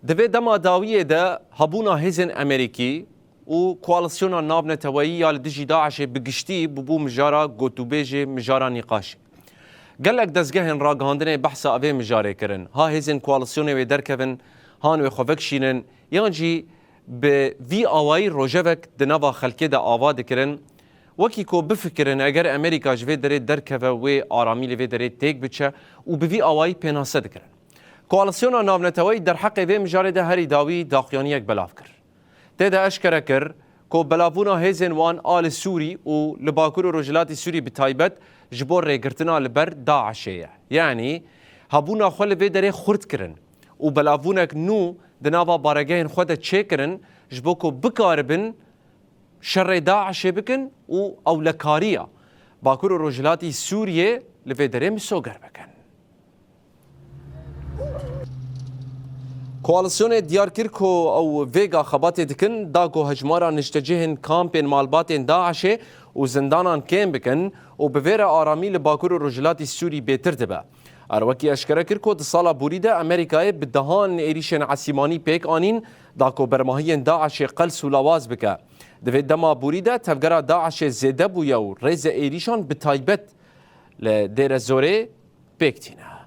دوی دما داویه ده هبونا هزن امریکی و کوالسیونا نابنتوایی یا لدجی داعش بگشتی ببو مجارا گوتوبیج مجارا نقاش قالك دزگهن راگهاندن بحث اوه مجاره کرن ها هزن کوالسیون و درکون هان و خوفک شینن یانجی به وی آوائی روژوک دنوا خلکه ده آواده کرن وکی کو بفکرن اگر امریکا جوه داره درکوه و آرامی لوه داره تیک بچه و به وی آوائی پیناسه دکرن کوالسیون نابنتوایی در حق و مجاره ده هری داوی داخیانی یک بلاف کر تیده اشکره کر کو بلافونا هزن وان آل سوری و لباکور و رجلاتی سوری بتایبت جبور ریگرتنا لبر داعشه یعنی هبونا خو لوه داره خورد کرن و بلافونک نو دناوا بارگهن خود چه کرن جبو کو بکاربن شر داعش بکن و اولکاریا باکور و رجلاتی سوریه لوه داره مسوگر بکن کوالسیون دیار کرکو او ویگا خبات دکن دا کو هجمارا نشتجهن کامپین مالباتین داعشه و زندانان کم بکن و بویر آرامی لباکور و رجلاتی سوری بیتر دبه اروکی اشکره کرکو د سالا بوریده امریکای بدهان ایریشن عسیمانی پیک آنین دا کو برماهین داعش قلس و لواز بکه دوی دما بوریده تفگره داعش زیده بویا و ریز ایریشان بتایبت لدیر زوره پیکتینه